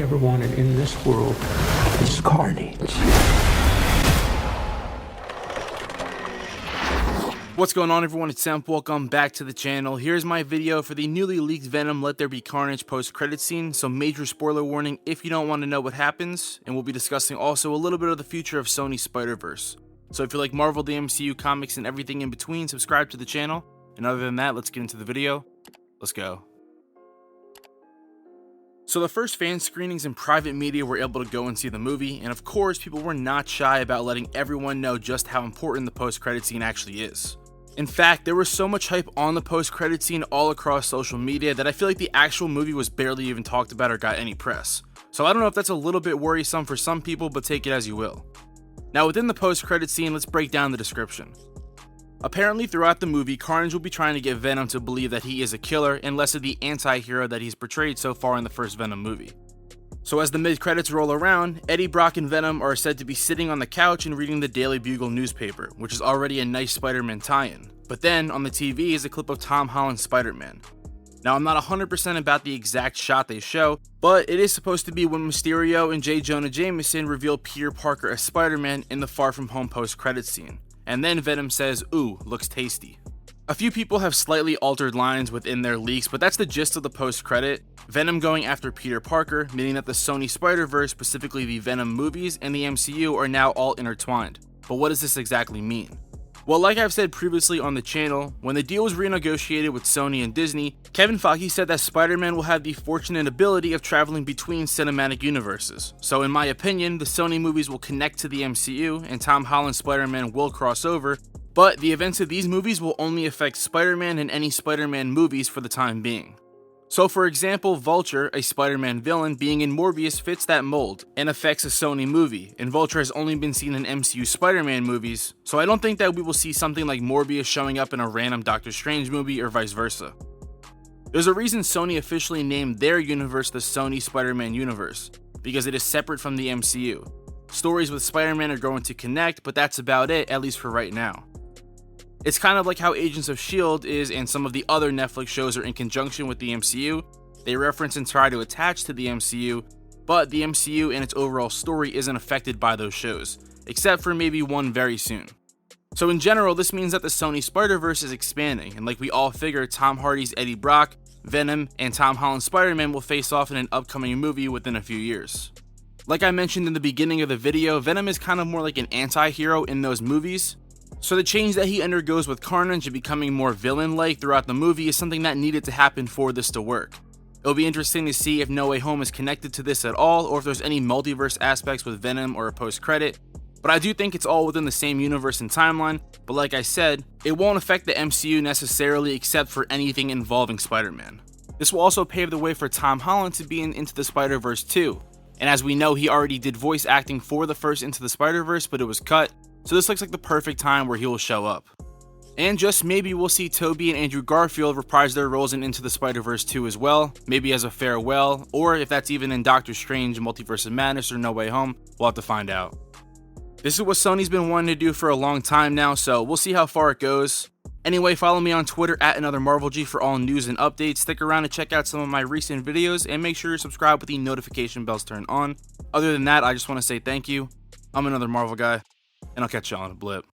ever wanted in this world is Carnage. What's going on, everyone? It's Sam. Welcome back to the channel. Here's my video for the newly leaked Venom Let There Be Carnage post-credit scene. So major spoiler warning if you don't want to know what happens, and we'll be discussing also a little bit of the future of Sony's Spider-Verse. So if you like Marvel, the MCU, comics, and everything in between, subscribe to the channel. And other than that, let's get into the video. Let's go. So the first fan screenings and private media were able to go and see the movie, and of course people were not shy about letting everyone know just how important the post-credit scene actually is. In fact, there was so much hype on the post-credit scene all across social media that I feel like the actual movie was barely even talked about or got any press. So I don't know if that's a little bit worrisome for some people, but take it as you will. Now within the post-credit scene, let's break down the description. Apparently throughout the movie, Carnage will be trying to get Venom to believe that he is a killer and less of the anti-hero that he's portrayed so far in the first Venom movie. So as the mid-credits roll around, Eddie Brock and Venom are said to be sitting on the couch and reading the Daily Bugle newspaper, which is already a nice Spider-Man tie-in. But then, on the TV is a clip of Tom Holland's Spider-Man. Now I'm not 100% about the exact shot they show, but it is supposed to be when Mysterio and J. Jonah Jameson reveal Peter Parker as Spider-Man in the Far From Home post-credits scene. And then Venom says, "Ooh, looks tasty." A few people have slightly altered lines within their leaks, but that's the gist of the post-credit. Venom going after Peter Parker, meaning that the Sony Spider-Verse, specifically the Venom movies and the MCU, are now all intertwined. But what does this exactly mean? Well, like I've said previously on the channel, when the deal was renegotiated with Sony and Disney, Kevin Feige said that Spider-Man will have the fortunate ability of traveling between cinematic universes. So in my opinion, the Sony movies will connect to the MCU, and Tom Holland's Spider-Man will cross over, but the events of these movies will only affect Spider-Man and any Spider-Man movies for the time being. So for example, Vulture, a Spider-Man villain, being in Morbius fits that mold and affects a Sony movie, and Vulture has only been seen in MCU Spider-Man movies, so I don't think that we will see something like Morbius showing up in a random Doctor Strange movie or vice versa. There's a reason Sony officially named their universe the Sony Spider-Man universe, because it is separate from the MCU. Stories with Spider-Man are going to connect, but that's about it, at least for right now. It's kind of like how Agents of S.H.I.E.L.D. is and some of the other Netflix shows are in conjunction with the MCU. They reference and try to attach to the MCU, but the MCU and its overall story isn't affected by those shows, except for maybe one very soon. So in general, this means that the Sony Spider-Verse is expanding, and like we all figure, Tom Hardy's Eddie Brock, Venom, and Tom Holland's Spider-Man will face off in an upcoming movie within a few years. Like I mentioned in the beginning of the video, Venom is kind of more like an anti-hero in those movies. So the change that he undergoes with Carnage and becoming more villain-like throughout the movie is something that needed to happen for this to work. It'll be interesting to see if No Way Home is connected to this at all, or if there's any multiverse aspects with Venom or a post-credit. But I do think it's all within the same universe and timeline, but like I said, it won't affect the MCU necessarily except for anything involving Spider-Man. This will also pave the way for Tom Holland to be in Into the Spider-Verse 2. And as we know, he already did voice acting for the first Into the Spider-Verse, but it was cut. So this looks like the perfect time where he will show up. And just maybe we'll see Tobey and Andrew Garfield reprise their roles in Into the Spider-Verse 2 as well, maybe as a farewell, or if that's even in Doctor Strange, Multiverse of Madness, or No Way Home, we'll have to find out. This is what Sony's been wanting to do for a long time now, so we'll see how far it goes. Anyway, follow me on Twitter at AnotherMarvelG for all news and updates. Stick around to check out some of my recent videos, and make sure you subscribe with the notification bells turned on. Other than that, I just want to say thank you. I'm Another Marvel Guy, and I'll catch you on a blip.